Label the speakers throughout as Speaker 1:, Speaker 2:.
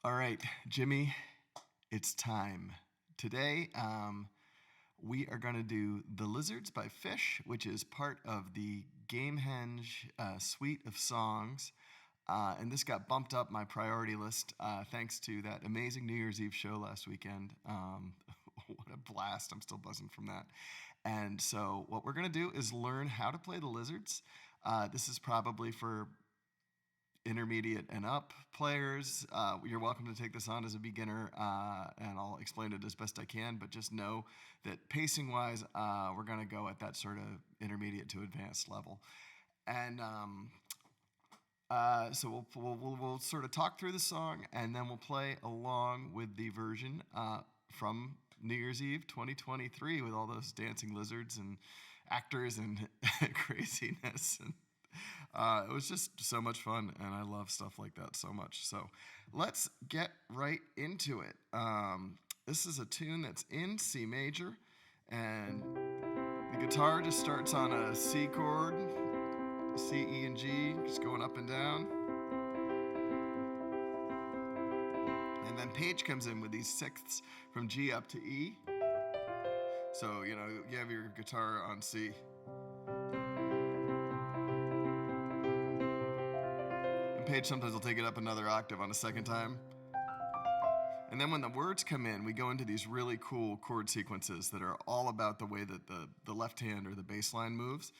Speaker 1: All right, Jimmy, it's time. Today, we are going to do The Lizards by Phish, which is part of the Gamehenge suite of songs. And this got bumped up my priority list thanks to that amazing New Year's Eve show last weekend. What a blast. I'm still buzzing from that. And so, what we're going to do is learn how to play the Lizards. This is probably for intermediate and up players. You're welcome to take this on as a beginner, and I'll explain it as best I can, but just know that pacing wise, we're going to go at that sort of intermediate to advanced level. And so we'll sort of talk through the song, and then we'll play along with the version from New Year's Eve 2023 with all those dancing lizards and actors and craziness. And it was just so much fun, and I love stuff like that so much. So let's get right into it. This is a tune that's in C major, and the guitar just starts on a C chord, C, E, and G, just going up and down. And then Paige comes in with these sixths from G up to E. So, you have your guitar on C. Paige sometimes will take it up another octave on a second time. And then when the words come in, we go into these really cool chord sequences that are all about the way that the left hand or the bass line moves.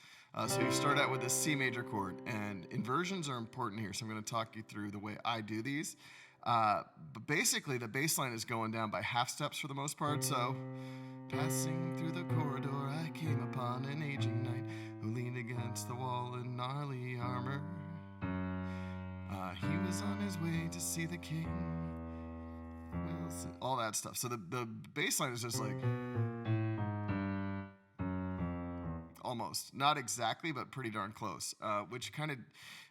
Speaker 1: So you start out with this C major chord, and inversions are important here, so I'm going to talk you through the way I do these. But basically, the bass line is going down by half steps for the most part, so passing through the corridor, I came upon an aging knight who leaned against the wall in gnarly armor. He was on his way to see the king. All that stuff. So the bass line is just like almost, not exactly, but pretty darn close, which kind of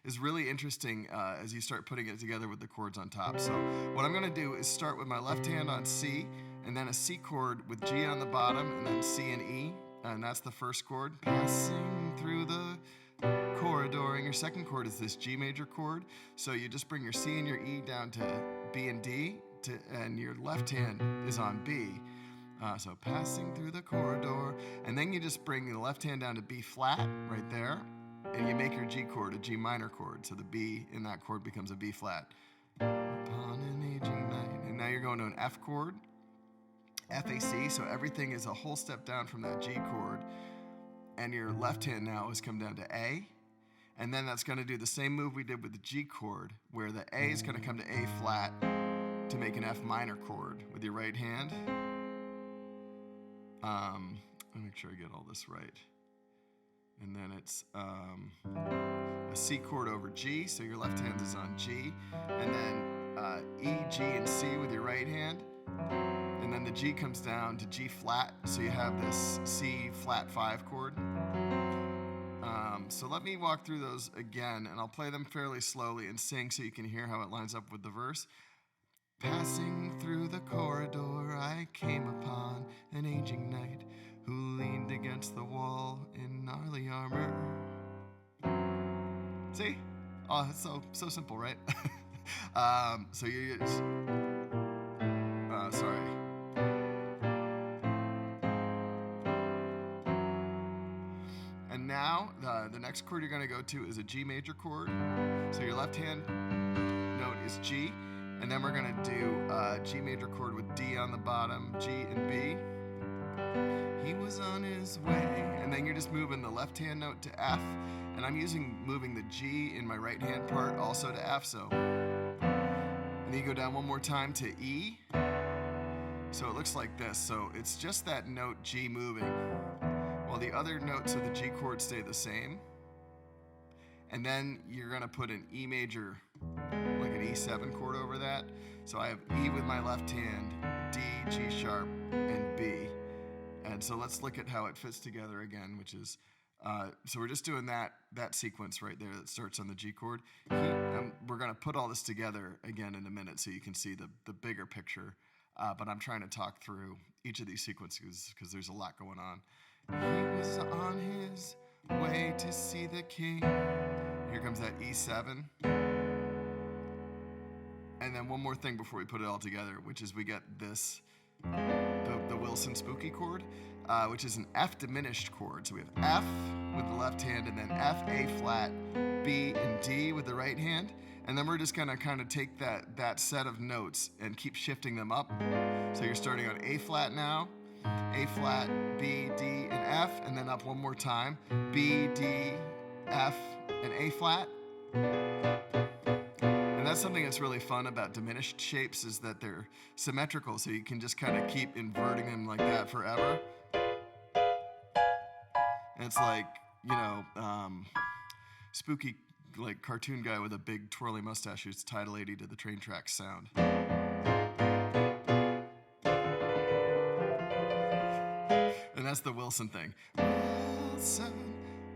Speaker 1: is really interesting as you start putting it together with the chords on top. So what I'm going to do is start with my left hand on C, and then a C chord with G on the bottom, and then C and E, and that's the first chord. Passing through the corridor, and your second chord is this G major chord. So you just bring your C and your E down to B and D, and your left hand is on B. So passing through the corridor, and then you just bring the left hand down to B flat right there, and you make your G chord a G minor chord. So the B in that chord becomes a B flat. Upon an aging night, and now you're going to an F chord, F A C. So everything is a whole step down from that G chord. And your left hand now has come down to A, and then that's going to do the same move we did with the G chord, where the A is going to come to A flat to make an F minor chord with your right hand. Let me make sure I get all this right. And then it's a C chord over G, so your left hand is on G, and then E, G, and C with your right hand. And then the G comes down to G flat, so you have this C flat 5 chord. So let me walk through those again, and I'll play them fairly slowly and sing so you can hear how it lines up with the verse. Passing through the corridor, I came upon an aging knight who leaned against the wall in gnarly armor. See? Oh, it's so simple, right? So you just... sorry. And now, the next chord you're going to go to is a G major chord. So your left hand note is G, and then we're going to do a G major chord with D on the bottom, G and B. He was on his way, and then you're just moving the left hand note to F, and I'm moving the G in my right hand part also to F, so. And then you go down one more time to E. So it looks like this. So it's just that note G moving, while the other notes of the G chord stay the same. And then you're going to put an E major, like an E7 chord over that. So I have E with my left hand, D, G sharp, and B. And so let's look at how it fits together again, which is, so we're just doing that sequence right there that starts on the G chord. We're going to put all this together again in a minute so you can see the bigger picture. But I'm trying to talk through each of these sequences because there's a lot going on. He was on his way to see the king. Here comes that E7. And then one more thing before we put it all together, which is we get this, the Wilson spooky chord, which is an F diminished chord. So we have F with the left hand, and then F, A flat, B, and D with the right hand. And then we're just gonna kind of take that set of notes and keep shifting them up. So you're starting on A flat now, A flat, B, D, and F, and then up one more time, B, D, F, and A flat. And that's something that's really fun about diminished shapes, is that they're symmetrical, so you can just kind of keep inverting them like that forever. And it's like, spooky, like cartoon guy with a big twirly mustache who's tied a lady to the train tracks sound. And that's the Wilson thing. Wilson,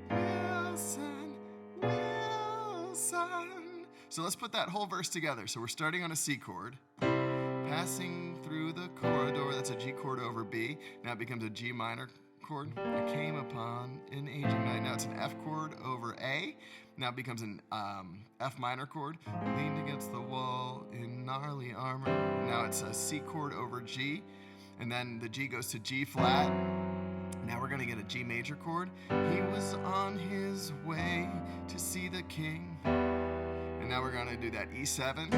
Speaker 1: Wilson, Wilson. So let's put that whole verse together. So we're starting on a C chord, passing through the corridor. That's a G chord over B. Now it becomes a G minor chord. I came upon an aging night. Now it's an F chord over A. Now it becomes an F minor chord. Leaned against the wall in gnarly armor. Now it's a C chord over G. And then the G goes to G flat. Now we're going to get a G major chord. He was on his way to see the king. And now we're going to do that E7.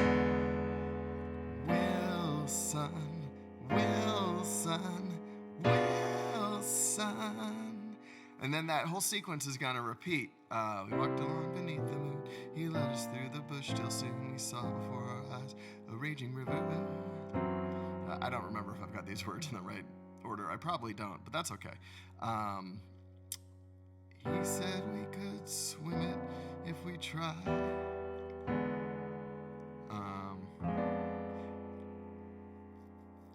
Speaker 1: Wilson, Wilson, Wilson. And then that whole sequence is going to repeat. We walked along beneath the moon. He led us through the bush till soon we saw before our eyes a raging river. I don't remember if I've got these words in the right order. I probably don't, but that's okay. He said we could swim it if we tried.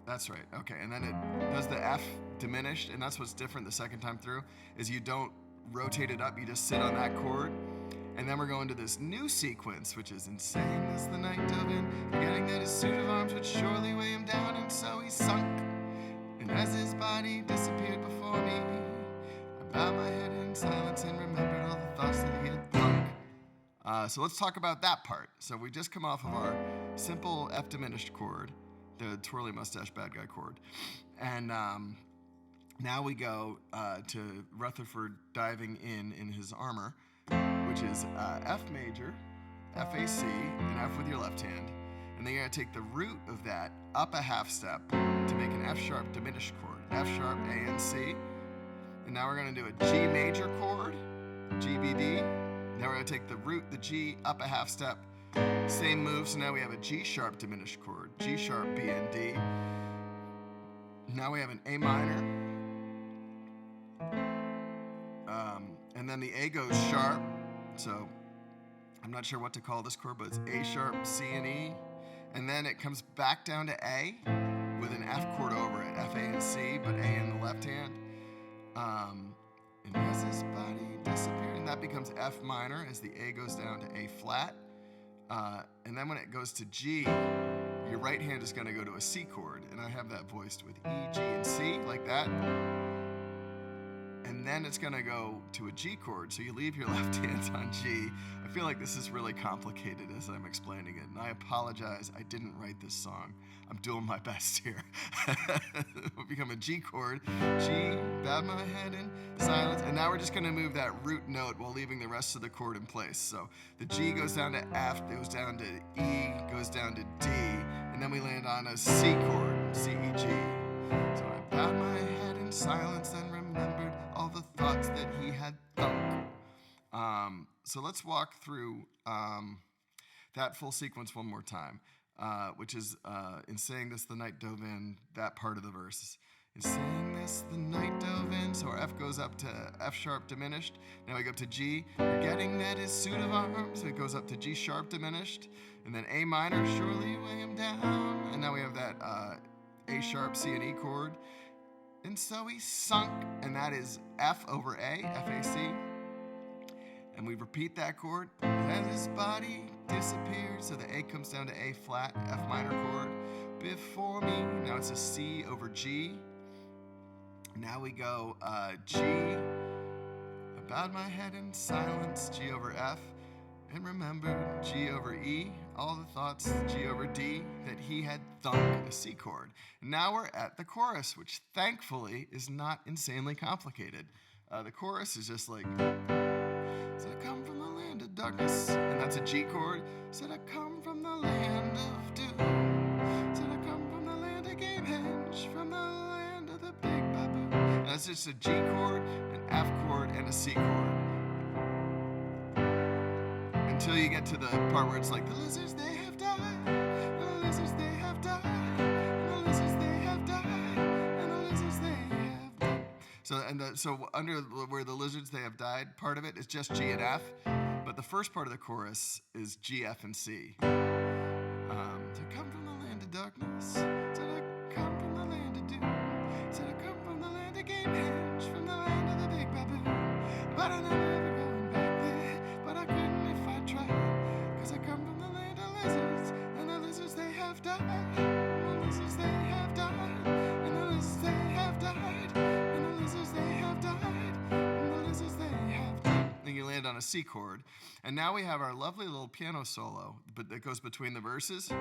Speaker 1: That's right. Okay, and then it does the F diminished, and that's what's different the second time through, is you don't rotate it up, you just sit on that chord. And then we're going to this new sequence, which is, in saying this the night dove in, forgetting that his suit of arms would surely weigh him down, and so he sunk. And as his body disappeared before me, I bowed my head in silence and remembered all the thoughts that he had thunk. So let's talk about that part. So we just come off of our simple F diminished chord, the twirly mustache bad guy chord. And now we go to Rutherford diving in his armor, which is F major, F A C, and F with your left hand. And then you're going to take the root of that up a half step to make an F sharp diminished chord. F sharp, A, and C. And now we're going to do a G major chord, G, B, D. Now we're going to take the root, the G, up a half step. Same move, so now we have a G sharp diminished chord, G sharp, B, and D. Now we have an A minor. And then the A goes sharp, so I'm not sure what to call this chord, but it's A sharp, C, and E. And then it comes back down to A with an F chord over it, F, A, and C, but A in the left hand. And as his body disappeared, and that becomes F minor as the A goes down to A flat. And then when it goes to G, your right hand is going to go to a C chord, and I have that voiced with E, G, and C, like that. And then it's going to go to a G chord, so you leave your left hand on G. I feel like this is really complicated as I'm explaining it, and I apologize. I didn't write this song. I'm doing my best here. It will become a G chord. G, bowed my head in silence. And now we're just going to move that root note while leaving the rest of the chord in place. So the G goes down to F, goes down to E, goes down to D, and then we land on a C chord, C, E, G. So I bowed my head in silence and remembered all the thoughts that he had thunk. So let's walk through that full sequence one more time, which is in saying this the night dove in, that part of the verse. In saying this the night dove in, so our F goes up to F sharp diminished. Now we go up to G, forgetting that his suit of arms, it goes up to G sharp diminished, and then A minor, surely weigh him down. And now we have that A sharp, C, and E chord. And so he sunk, and that is F over A, F, A, C. And we repeat that chord. As his body disappeared, so the A comes down to A flat, F minor chord. Before me, now it's a C over G. Now we go G. I bowed my head in silence, G over F. and remembered G over E, all the thoughts G over D, that he had thunk a C chord. And now we're at the chorus, which thankfully is not insanely complicated. The chorus is just like, said I come from the land of darkness, and that's a G chord. Said I come from the land of doom. Said I come from the land of Gamehenge, from the land of the big baboon. And that's just a G chord, an F chord, and a C chord. Until you get to the part where it's like, the lizards they have died, the lizards they have died, and the lizards they have died, and the lizards they have died. So under where the lizards they have died, part of it is just G and F, but the first part of the chorus is G, F, and C. To come from the land of darkness, said I come from the land of doom, said I come from the land of Gamehenge, from the land of the big baboon, but I never ever going back there, but I couldn't if I tried, cause I come from the land of lizards, and the lizards they have died, and the lizards they have died, and the lizards they have died, and the lizards they have died, and the lizards they have died. Then you land on a C chord, and now we have our lovely little piano solo, but that goes between the verses.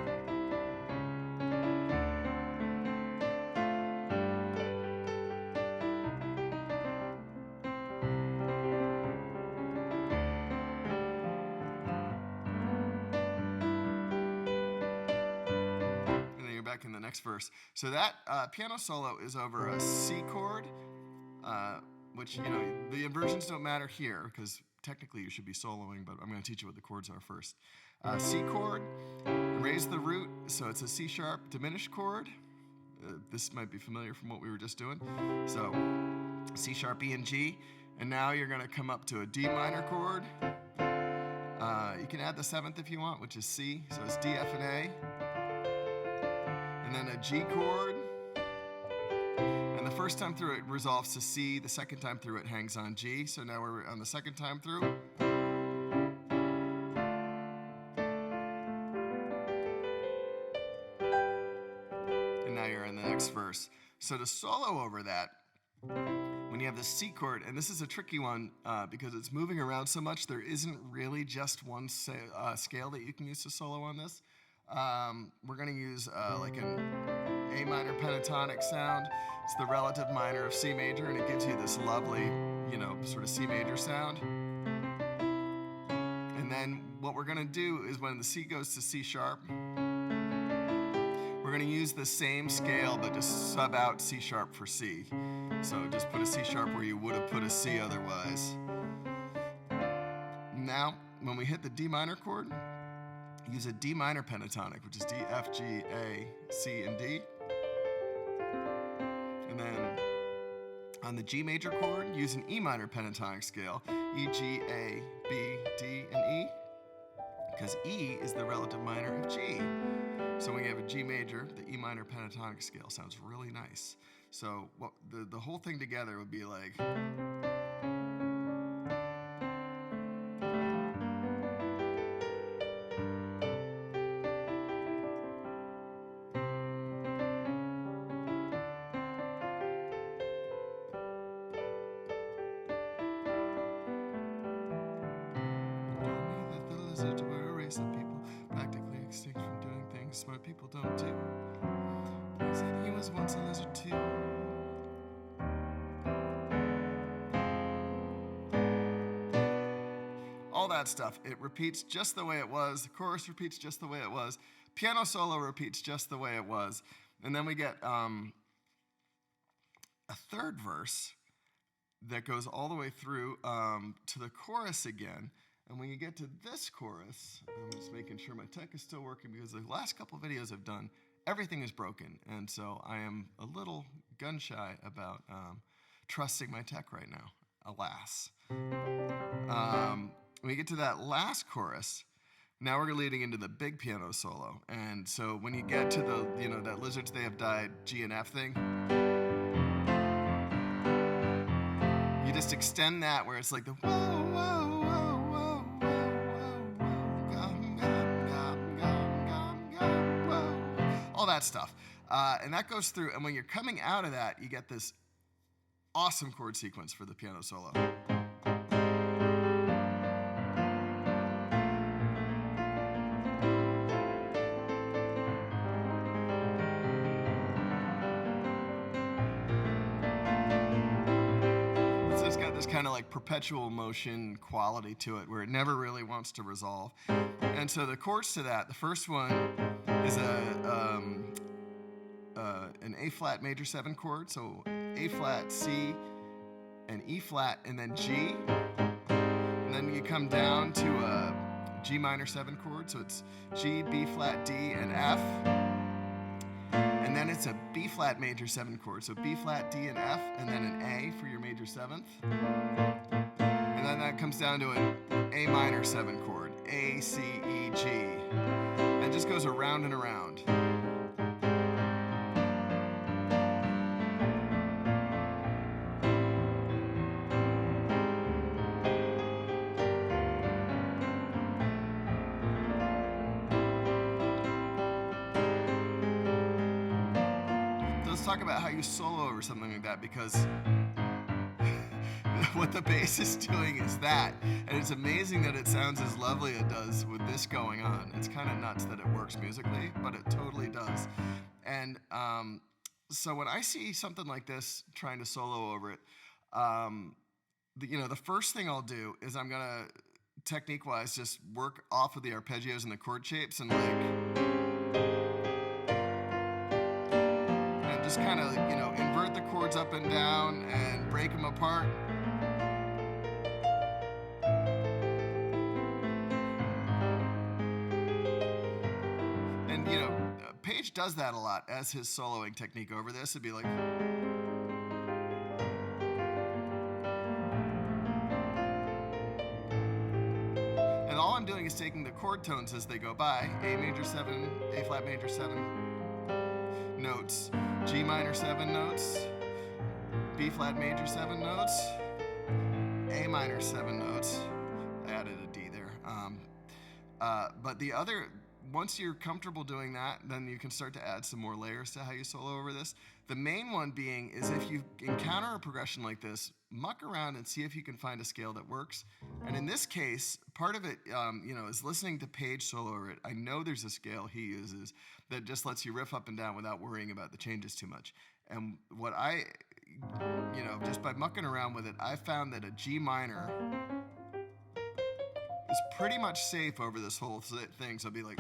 Speaker 1: In the next verse. So that piano solo is over a C chord, which, the inversions don't matter here because technically you should be soloing, but I'm going to teach you what the chords are first. C chord, raise the root, so it's a C sharp diminished chord. This might be familiar from what we were just doing. So C sharp, E, and G, and now you're going to come up to a D minor chord. You can add the seventh if you want, which is C, so it's D, F, and A. And then a G chord, and the first time through it resolves to C, the second time through it hangs on G, so now we're on the second time through. And now you're in the next verse. So to solo over that, when you have the C chord, and this is a tricky one because it's moving around so much, there isn't really just one scale that you can use to solo on this. We're going to use like an A minor pentatonic sound. It's the relative minor of C major, and it gives you this lovely, sort of C major sound. And then what we're going to do is when the C goes to C sharp, we're going to use the same scale, but just sub out C sharp for C. So just put a C sharp where you would have put a C otherwise. Now, when we hit the D minor chord, use a D minor pentatonic, which is D, F, G, A, C, and D. And then on the G major chord, use an E minor pentatonic scale, E, G, A, B, D, and E, because E is the relative minor of G. So when you have a G major, the E minor pentatonic scale sounds really nice. So the whole thing together would be like... Lizards were a race of people practically extinct from doing things smart people don't do. He said he was once a lizard too. All that stuff, it repeats just the way it was. The chorus repeats just the way it was. Piano solo repeats just the way it was. And then we get a third verse that goes all the way through to the chorus again. And when you get to this chorus, I'm just making sure my tech is still working because the last couple videos I've done, everything is broken. And so I am a little gun shy about trusting my tech right now, alas. When we get to that last chorus, now we're leading into the big piano solo. And so when you get to the, that lizards they have died G and F thing, you just extend that where it's like the whoa, whoa, whoa, whoa, whoa, whoa, all that stuff. And that goes through, and when you're coming out of that, you get this awesome chord sequence for the piano solo. kind of like perpetual motion quality to it, where it never really wants to resolve. And so the chords to that, the first one is an A flat major 7 chord, so A flat, C, and E flat, and then G. And then you come down to a G minor 7 chord, so it's G, B flat, D, and F. And then it's a B flat major 7 chord, so B flat, D, and F, and then an A for your major 7th. And then that comes down to an A minor 7 chord, A, C, E, G. And it just goes around and around. Let's talk about how you solo over something like that, because what the bass is doing is that, and it's amazing that it sounds as lovely as it does with this going on. It's kind of nuts that it works musically, but it totally does. And so when I see something like this trying to solo over it, the first thing I'll do is I'm gonna, technique-wise, just work off of the arpeggios and the chord shapes, and just kind of, invert the chords up and down and break them apart. And, Page does that a lot as his soloing technique over this. It'd be like... And all I'm doing is taking the chord tones as they go by. A major 7, A flat major 7 notes, G minor 7 notes, B flat major 7 notes, A minor 7 notes. I added a D there. But the other, once you're comfortable doing that, then you can start to add some more layers to how you solo over this. The main one being is, if you encounter a progression like this, muck around and see if you can find a scale that works. And in this case, part of it, is listening to Page solo over it. I know there's a scale he uses that just lets you riff up and down without worrying about the changes too much. And what I, just by mucking around with it, I found that a G minor is pretty much safe over this whole thing. So I'll be like...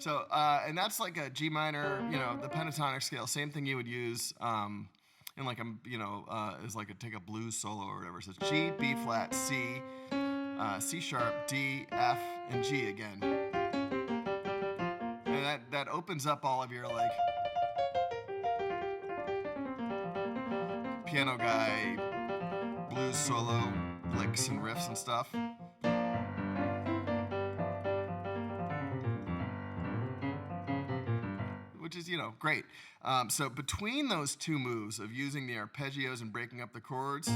Speaker 1: So, and that's like a G minor, the pentatonic scale, same thing you would use in like is like take a blues solo or whatever. So it's G, B flat, C, C sharp, D, F, and G again. And that opens up all of your like piano guy blues solo licks and riffs and stuff. Which is, great. So between those two moves of using the arpeggios and breaking up the chords,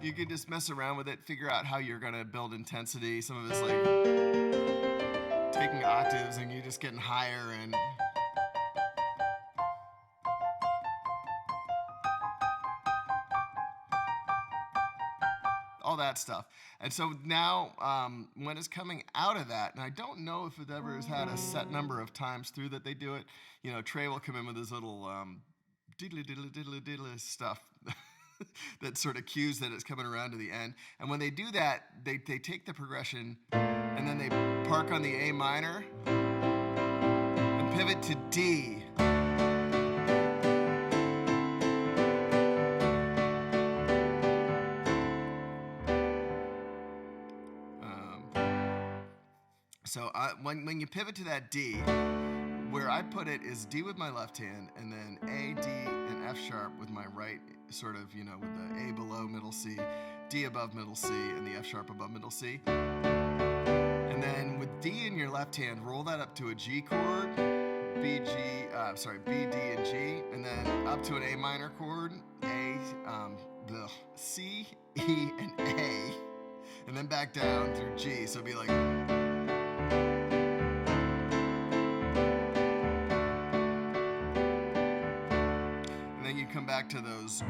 Speaker 1: you can just mess around with it, figure out how you're going to build intensity. Some of it's like taking octaves and you just getting higher, and all that stuff. And so now when it's coming out of that, and I don't know if it ever has had a set number of times through that they do it, Trey will come in with his little diddly diddly diddly diddly stuff that sort of cues that it's coming around to the end. And when they do that, they take the progression and then they park on the A minor and pivot to D. So when you pivot to that D, where I put it is D with my left hand, and then A, D, and F sharp with my right, sort of, with the A below middle C, D above middle C, and the F sharp above middle C. And then with D in your left hand, roll that up to a G chord, B, D, and G, and then up to an A minor chord, the C, E, and A, and then back down through G. So it'd be like. And then you come back to those.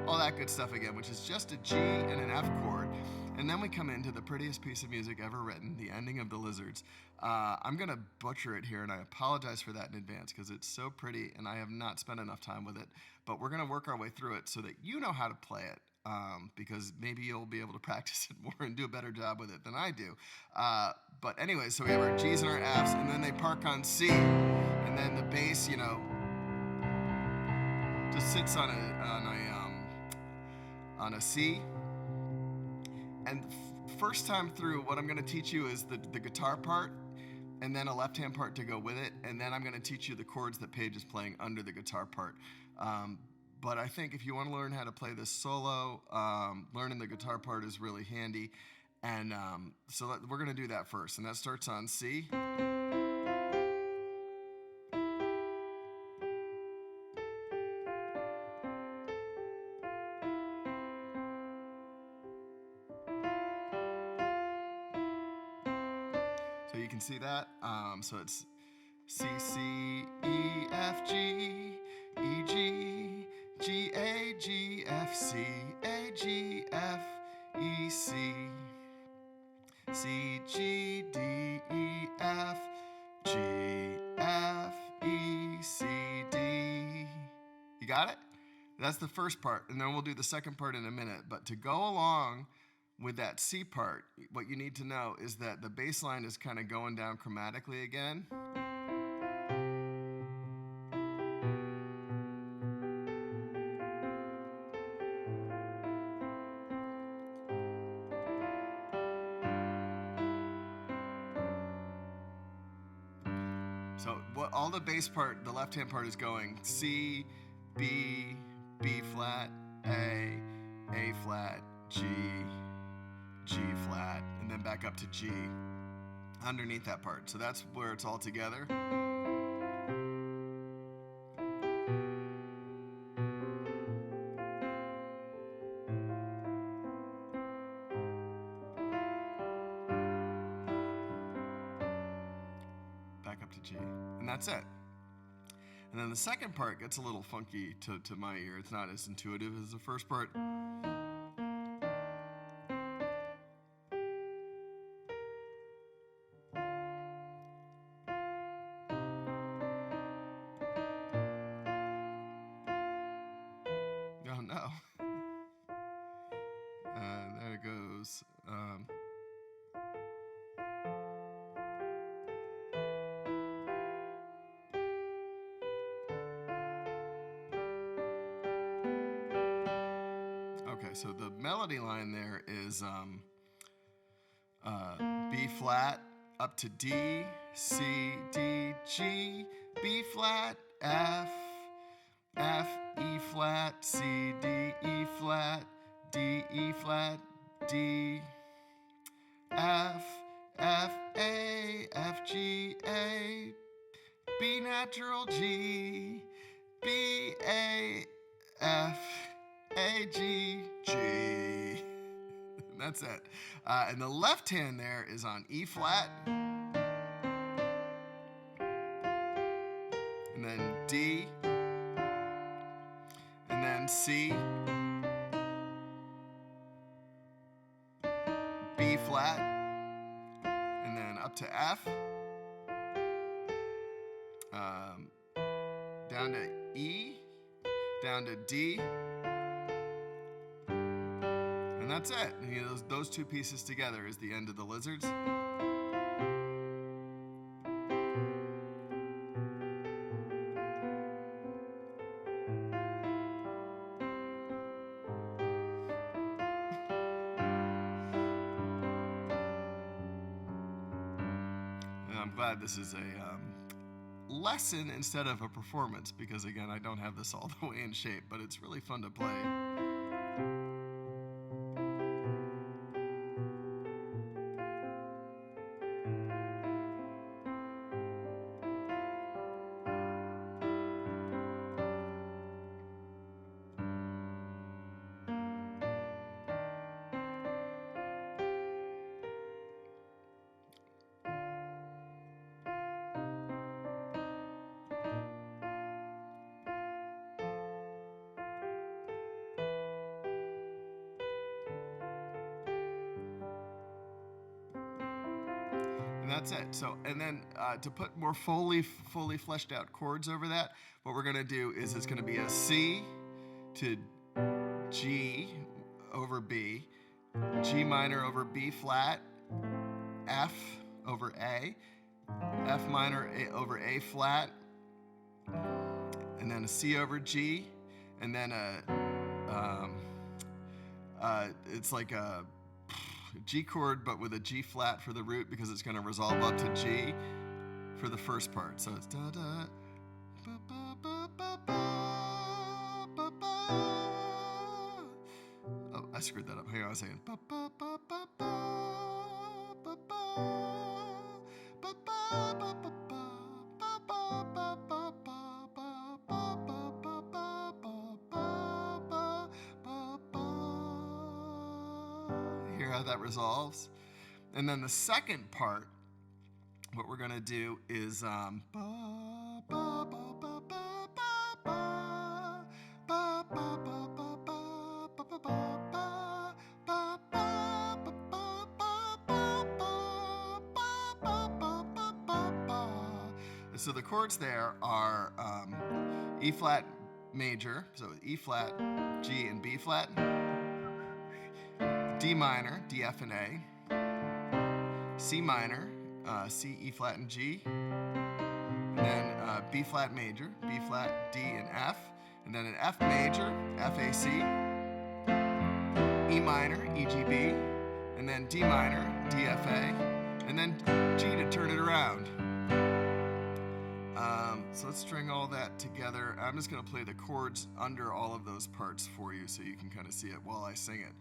Speaker 1: All that good stuff again, which is just a G and an F chord. And then we come into the prettiest piece of music ever written, the ending of the Lizards. I'm going to butcher it here, and I apologize for that in advance because it's so pretty and I have not spent enough time with it. But we're going to work our way through it so that you know how to play it, because maybe you'll be able to practice it more and do a better job with it than I do. But anyway, so we have our G's and our F's, and then they park on C. And then the bass, just sits on a C. And first time through, what I'm going to teach you is the guitar part, and then a left-hand part to go with it, and then I'm going to teach you the chords that Paige is playing under the guitar part. But I think if you want to learn how to play this solo, learning the guitar part is really handy. And so we're going to do that first, and that starts on C. So you can see that. So it's C, C, E, F, G, E, G, G, A, G, F, C, A, G, F, E, C, C, G, D, E, F, G, F, E, C, D. You got it? That's the first part, and then we'll do the second part in a minute. But to go along with that C part, what you need to know is that the bass line is kind of going down chromatically again. So all the bass part, the left-hand part is going C, B, B flat, A flat, G, G flat, and then back up to G underneath that part. So that's where it's all together. Back up to G, and that's it. And then the second part gets a little funky to my ear. It's not as intuitive as the first part. Oh no. There it goes. Okay, so the melody line there is B flat up to D, C, D, G, B flat, F, F, E flat, C, D, E flat, D, E flat, D, F, F, A, F, G, A, B natural G, B, A, F, A, G, G. That's it. And the left hand there is on E flat. And then D. And then C. B flat. And then up to F. Down to E. Down to D. And that's it. And those two pieces together is the end of the Lizards. And I'm glad this is a lesson instead of a performance, because again, I don't have this all the way in shape, but it's really fun to play. And that's it. So, and then to put more fully fleshed out chords over that, what we're gonna do is it's gonna be a C to G over B, G minor over B flat, F over A, F minor over A flat, and then a C over G, and then it's like a G chord, but with a G flat for the root, because it's going to resolve up to G for the first part. So it's da da ba ba ba ba ba ba ba. Oh, I screwed that up. Hang on a second. Ba ba ba ba ba ba ba ba ba ba ba. How that resolves. And then the second part, what we're gonna do is so the chords there are E flat major, so E flat, G, and B flat, D minor, D, F, and A, C minor, C, E flat, and G, and then B flat major, B flat, D, and F, and then an F major, F, A, C, E minor, E, G, B, and then D minor, D, F, A, and then G to turn it around. So let's string all that together. I'm just going to play the chords under all of those parts for you so you can kind of see it while I sing it.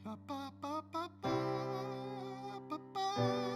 Speaker 1: Ba ba ba ba ba ba ba ba ba ba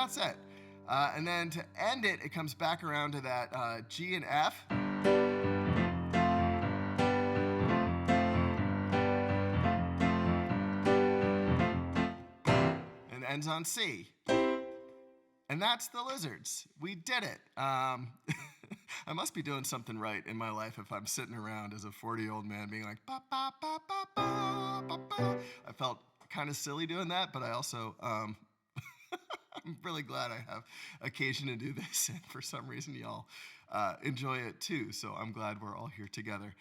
Speaker 1: That's it. And then to end it, it comes back around to that G and F. And ends on C. And that's the Lizards. We did it. I must be doing something right in my life if I'm sitting around as a 40-year-old man being like, ba, ba, ba, ba, ba, ba, ba. I felt kind of silly doing that, but I also... I'm really glad I have occasion to do this, and for some reason y'all enjoy it too, so I'm glad we're all here together.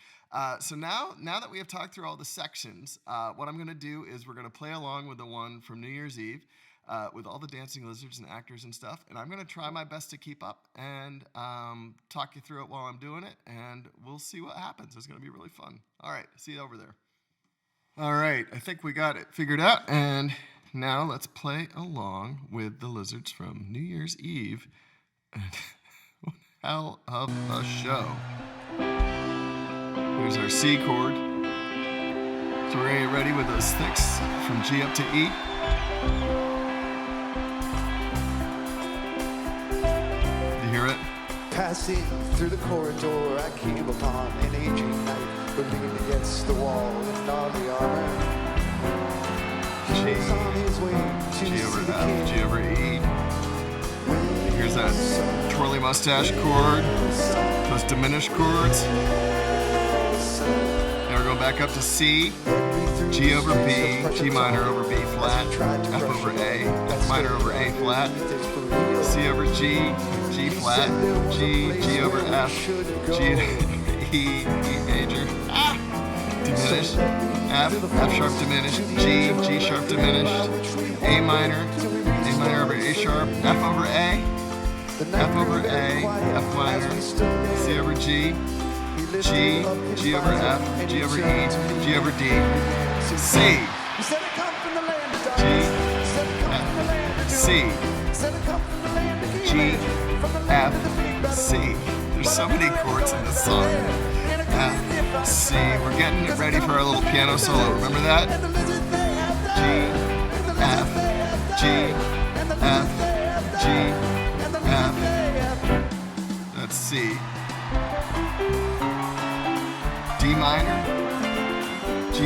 Speaker 1: So now that we have talked through all the sections, what I'm going to do is we're going to play along with the one from New Year's Eve with all the dancing lizards and actors and stuff, and I'm going to try my best to keep up and talk you through it while I'm doing it, and we'll see what happens. It's going to be really fun. All right, see you over there. All right, I think we got it figured out, and... now let's play along with the Lizards from New Year's Eve. One hell of a show. Here's our C chord. So we're gonna get ready with those sticks from G up to E. You hear it?
Speaker 2: Passing through the corridor, I came upon an aging knight who leaned against the wall in gnarly armor.
Speaker 1: G over F, G over E. Here's that twirly mustache chord, those diminished chords. Now we're going back up to C, G over B, G minor over B flat, F over A, F minor over A flat, C over G, G flat, G, G over F, G, E, E major, diminished, F, F sharp diminished, G, G sharp diminished, A minor over A sharp, F over A, F over A, F minor, C over G, G, G over F, G over E, G over D, C, G, F, C, G, F, C. There's so many chords in this song. F, C. We're getting it ready for our little piano solo. Remember that? G, F, G, F, G, F. That's C. D minor, G,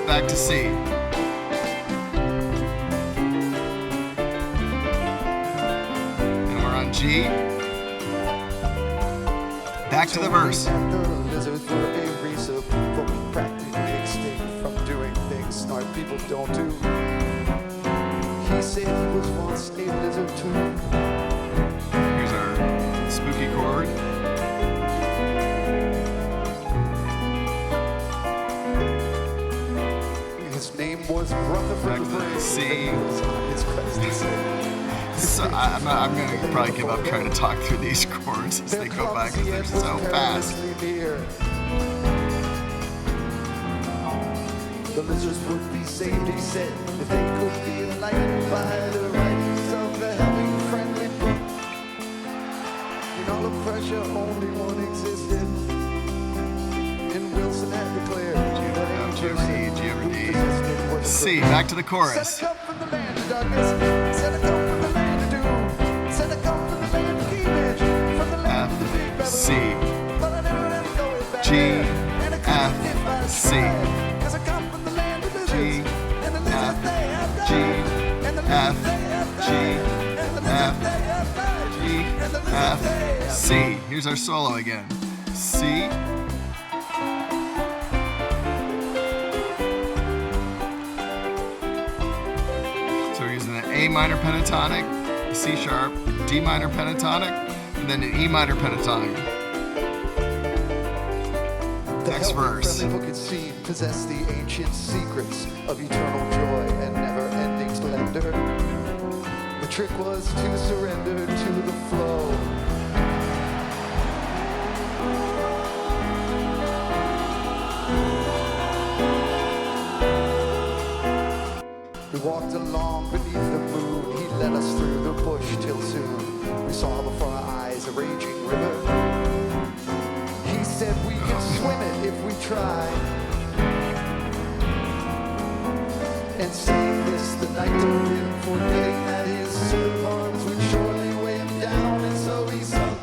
Speaker 1: back to C. And we're on G. Back to the verse.
Speaker 2: The lizards were a race of folk practically extinct from doing things smart people don't do. He said he was once a lizard too.
Speaker 1: Here's our spooky chord.
Speaker 2: His name was Rutherford
Speaker 1: Back to the C.
Speaker 2: His crest.
Speaker 1: So I'm going to probably give up trying to talk through these chords as they go by because they're so fast.
Speaker 2: The lizards would be saved, he said, if they could be enlightened by the writings of the helping friendly book. In all the pressure, only one existed. And Wilson had declared,
Speaker 1: G over D, G over D. C, back to the chorus.
Speaker 2: Said I come from the land of darkness, said I come from the land of doom, said I come from the land of Gamehenge, from the land of the big
Speaker 1: F, C,
Speaker 2: Babylon. But I never ever go back
Speaker 1: G,
Speaker 2: there, and I couldn't if I
Speaker 1: F, C,
Speaker 2: tried, 'cause I come from the land of lizards,
Speaker 1: G,
Speaker 2: and the lizards they have
Speaker 1: G,
Speaker 2: died, and the
Speaker 1: F,
Speaker 2: lizards they have
Speaker 1: G,
Speaker 2: died, and the lizards
Speaker 1: F,
Speaker 2: they have died,
Speaker 1: G,
Speaker 2: and the lizards
Speaker 1: F,
Speaker 2: they have
Speaker 1: C. Here's our solo again. C, so we're using an A minor pentatonic, a C sharp, D minor pentatonic, and then an E minor pentatonic.
Speaker 2: The
Speaker 1: Next
Speaker 2: helping
Speaker 1: verse.
Speaker 2: friendly book, it seemed, possessed the ancient secrets of eternal joy and never-ending splendor. The trick was to surrender to the flow. We walked along beneath the moon. He led us through the bush till soon we saw before our eyes a raging river. He said we can swim it if we try. And saying this, the night told him, forgetting that his serve arms would surely weigh him down, and so he sunk.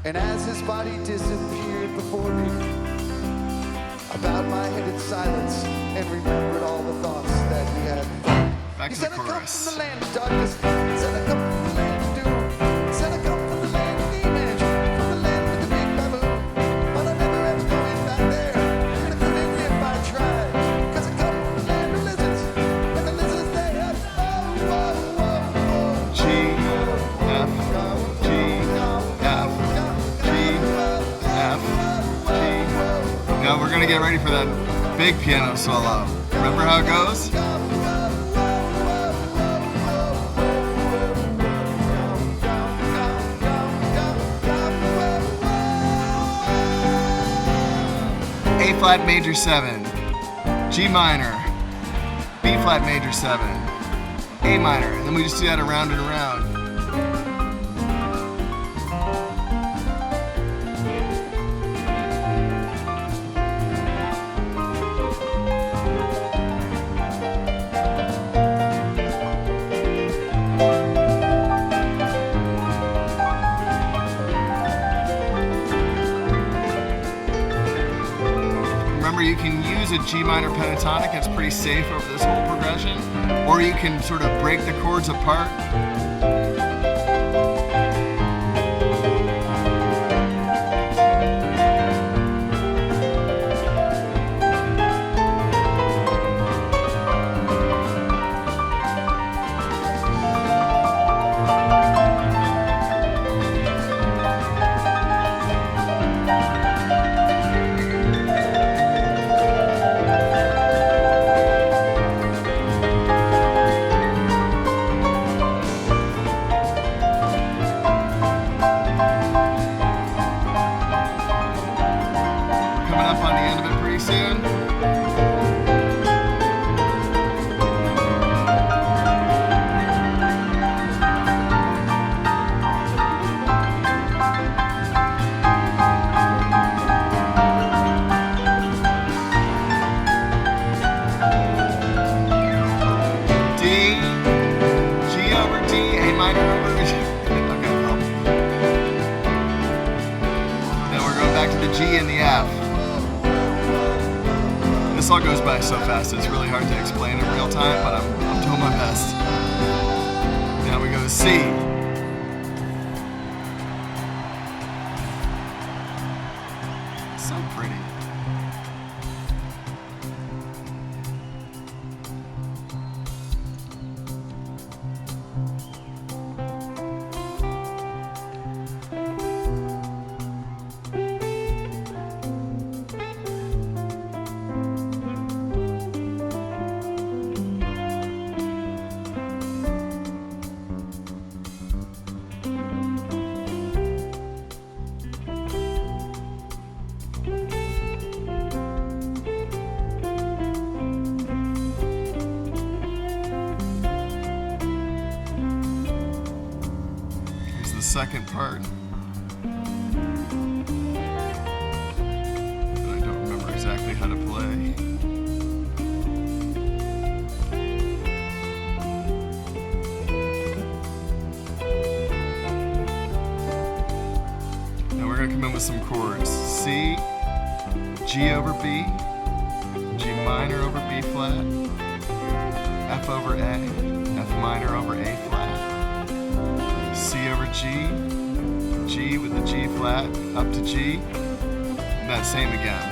Speaker 2: And as his body disappeared before me, I bowed my head in silence and remembered all the thoughts that he had.
Speaker 1: Back
Speaker 2: He
Speaker 1: to the
Speaker 2: said, I come
Speaker 1: chorus.
Speaker 2: from the land of darkness. He said, I come from the land of doom. He said, I come from the land of Gamehenge, from the land with the big baboon. But I never ever going back there, and I couldn't if I tried. 'Cause I come from the land of lizards, and the lizards they have
Speaker 1: G, F, G, F, G, F, G. Now we're gonna get ready for that big piano solo. Remember how it goes? A flat major 7, G minor, B flat major 7, A minor, and then we just do that around and around. Remember, you can use a G minor pentatonic, it's pretty safe over this whole progression, or you can sort of break the chords apart. minor over G. Okay, well. Then we're going back to the G and the F. This all goes by so fast, it's really hard to explain in real time, but I'm doing my best. Now we go to C. So pretty. Second part that I don't remember exactly how to play. Now we're going to come in with some chords. C, G over B, G minor over B flat, F over A, F minor over A flat, C over G, G with the G flat, up to G, and that same again.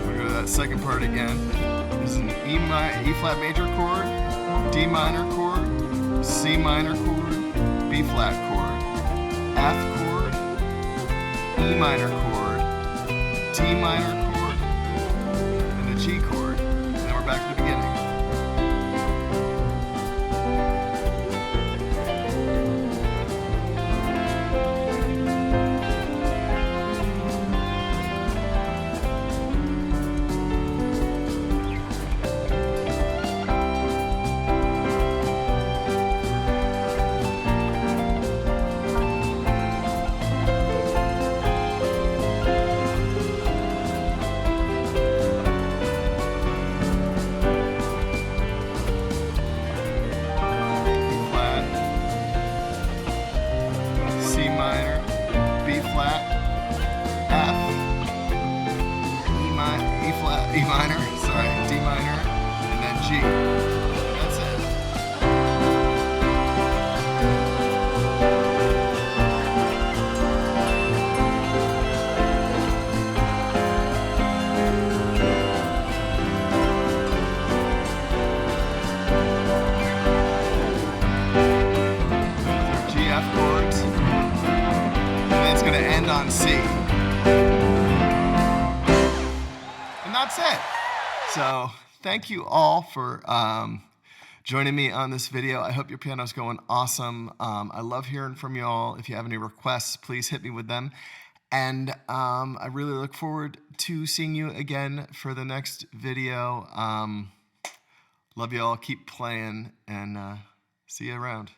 Speaker 1: We'll go to that second part again. This is an E flat major chord, D minor chord, C minor chord, B flat chord, F chord, E minor chord, D minor chord, and the G chord. And then we're back to the beginning. E minor, sorry, D minor, and then G. That's it. Those are G, F chords. And then it's going to end on C. That's it. So thank you all for joining me on this video. I hope your piano's going awesome. I love hearing from you all. If you have any requests, please hit me with them. And I really look forward to seeing you again for the next video. Love you all. Keep playing and see you around.